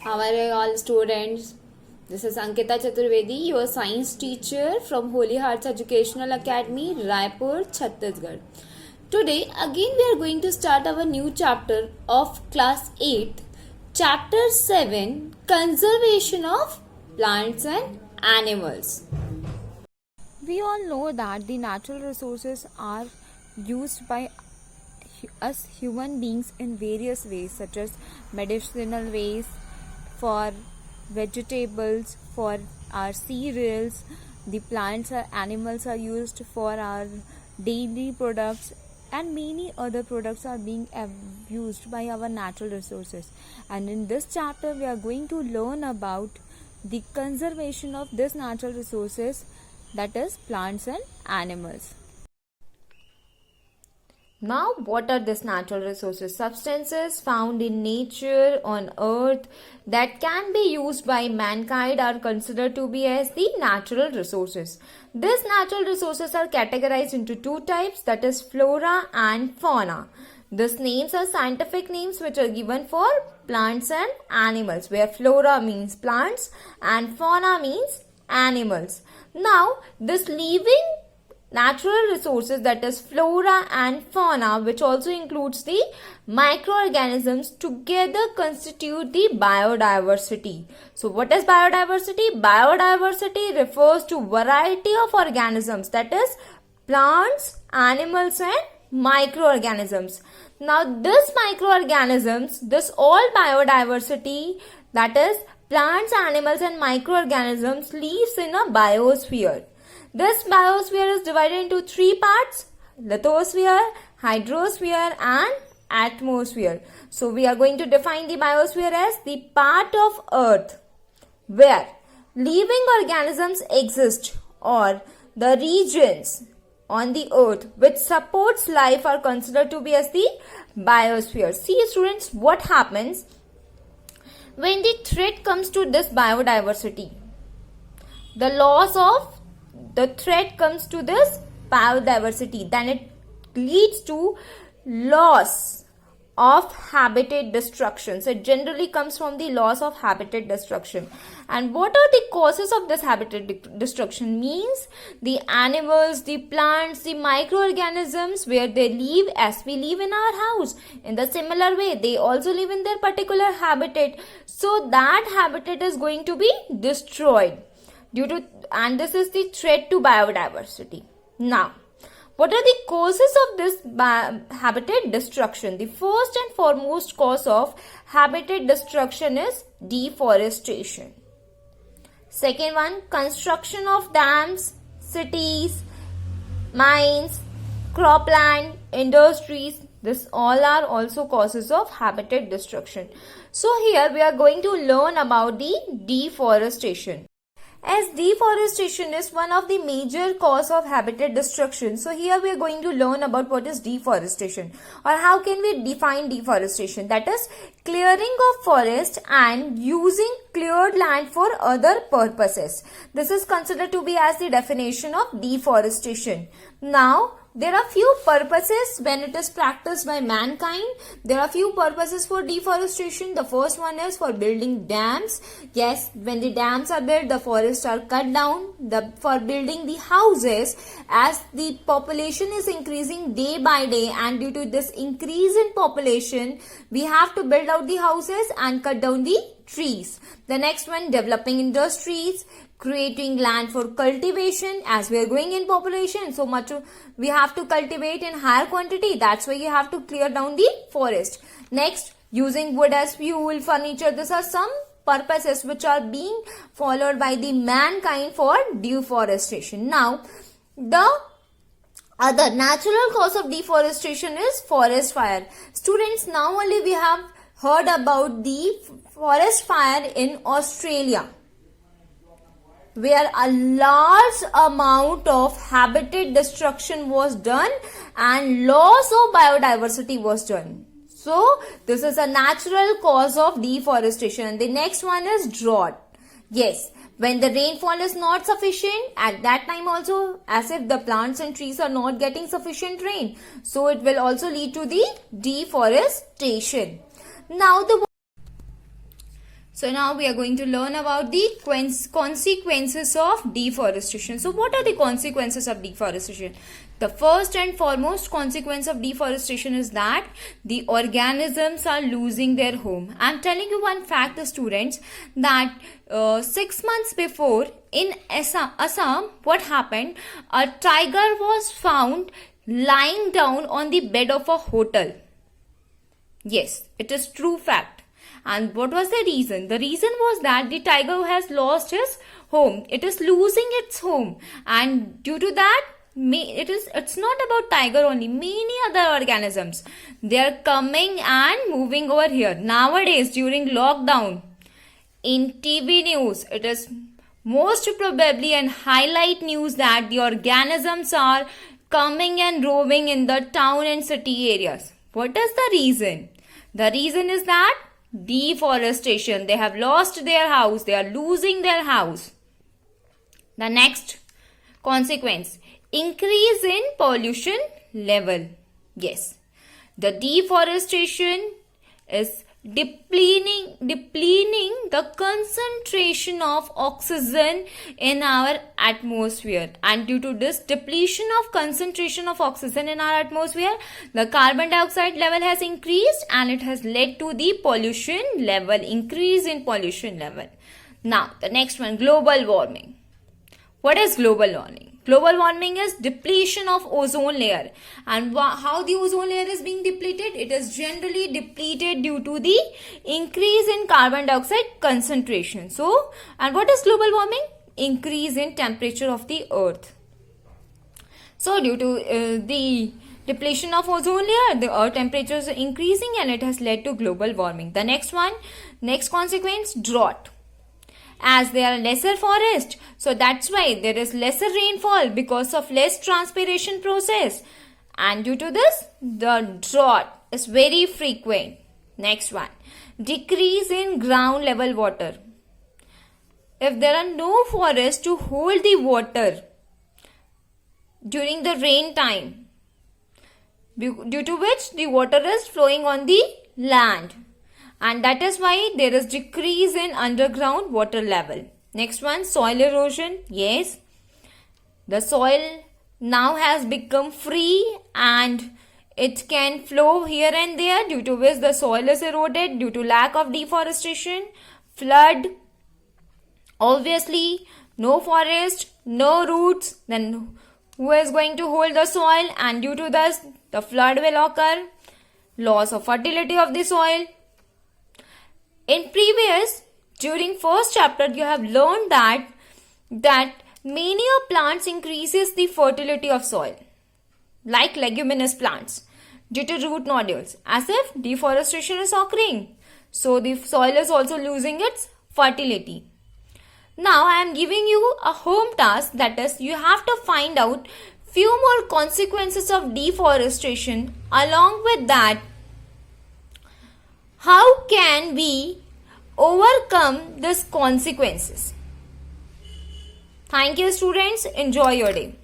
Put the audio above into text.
How are you all students? This is Ankita Chaturvedi, your science teacher from Holy Hearts Educational Academy, Raipur, Chhattisgarh. Today again we are going to start our new chapter of class 8, chapter 7, Conservation of Plants and Animals. We all know that the natural resources are used by us human beings in various ways, such as medicinal ways, for vegetables, for our cereals. The plants or animals are used for our daily products, and many other products are being used by our natural resources. And in this chapter we are going to learn about the conservation of these natural resources, that is plants and animals. Now, what are these natural resources? Substances found in nature on earth that can be used by mankind are considered to be as the natural resources. These natural resources are categorized into two types, that is flora and fauna. These names are scientific names which are given for plants and animals, where flora means plants and fauna means animals. Now, this living natural resources, that is flora and fauna, which also includes the microorganisms, together constitute the biodiversity. So what is biodiversity? Biodiversity refers to variety of organisms, that is plants, animals and microorganisms. Now this microorganisms, this all biodiversity, that is plants, animals and microorganisms, lives in a biosphere. This biosphere is divided into three parts: lithosphere, hydrosphere and atmosphere. So we are going to define the biosphere as the part of earth where living organisms exist, or the regions on the earth which supports life are considered to be as the biosphere. See students, what happens when the threat comes to this biodiversity? The threat comes to this biodiversity, then it leads to loss of habitat destruction. So it generally comes from the loss of habitat destruction. And what are the causes of this habitat destruction? Means the animals, the plants, the microorganisms, where they live as we live in our house, in the similar way they also live in their particular habitat. So that habitat is going to be destroyed and this is the threat to biodiversity. Now, what are the causes of this habitat destruction? The first and foremost cause of habitat destruction is deforestation. Second one, construction of dams, cities, mines, cropland, industries. This all are also causes of habitat destruction. So here we are going to learn about the deforestation. As deforestation is one of the major cause of habitat destruction, so here we are going to learn about what is deforestation, or how can we define deforestation. That is clearing of forest and using cleared land for other purposes. This is considered to be as the definition of deforestation. Now, there are few purposes when it is practiced by mankind. There are few purposes for deforestation. The first one is for building dams. Yes, when the dams are built, the forests are cut down. For building the houses, as the population is increasing day by day, and due to this increase in population, we have to build out the houses and cut down the trees. The next one, developing industries, creating land for cultivation. As we are growing in population, so much we have to cultivate in higher quantity. That's why you have to clear down the forest. Next, using wood as fuel, furniture. These are some purposes which are being followed by the mankind for deforestation. Now, the other natural cause of deforestation is forest fire. Students, now only we have heard about the forest fire in Australia, where a large amount of habitat destruction was done and loss of biodiversity was done. So this is a natural cause of deforestation. And the next one is drought. Yes, when the rainfall is not sufficient, at that time also, as if the plants and trees are not getting sufficient rain, so it will also lead to the deforestation. Now So now we are going to learn about the consequences of deforestation. So what are the consequences of deforestation? The first and foremost consequence of deforestation is that the organisms are losing their home. I am telling you one fact, students, that 6 months before in Assam, what happened? A tiger was found lying down on the bed of a hotel. Yes, it is true fact. And what was the reason? The reason was that the tiger has lost his home. It is losing its home, and due to that, it's not about tiger only. Many other organisms, they are coming and moving over here. Nowadays, during lockdown, in TV news, it is most probably an highlight news that the organisms are coming and roaming in the town and city areas. What is the reason? The reason is that deforestation. They have lost their house. They are losing their house. The next consequence, increase in pollution level. Yes, the deforestation is depleting the concentration of oxygen in our atmosphere, and due to this depletion of concentration of oxygen in our atmosphere, the carbon dioxide level has increased, and it has led to the pollution level, increase in pollution level. Now the next one, global warming. What is global warming? Global warming is depletion of ozone layer. And how the ozone layer is being depleted? It is generally depleted due to the increase in carbon dioxide concentration. So, and what is global warming? Increase in temperature of the earth. So, due to the depletion of ozone layer, the earth temperature is increasing, and it has led to global warming. The next one, next consequence, drought. As there are lesser forests, so that's why there is lesser rainfall because of less transpiration process, and due to this the drought is very frequent. Next one, decrease in ground level water. If there are no forests to hold the water during the rain time, due to which the water is flowing on the land, and that is why there is decrease in underground water level. Next one, soil erosion. Yes, the soil now has become free and it can flow here and there, due to which the soil is eroded due to lack of deforestation, flood. Obviously, no forest, no roots, then who is going to hold the soil? And due to this, the flood will occur, loss of fertility of the soil. In previous, during first chapter, you have learned that many of plants increases the fertility of soil, like leguminous plants, due to root nodules, as if deforestation is occurring. So the soil is also losing its fertility. Now I am giving you a home task, that is, you have to find out few more consequences of deforestation. Along with that, how can we overcome these consequences? Thank you, students. Enjoy your day.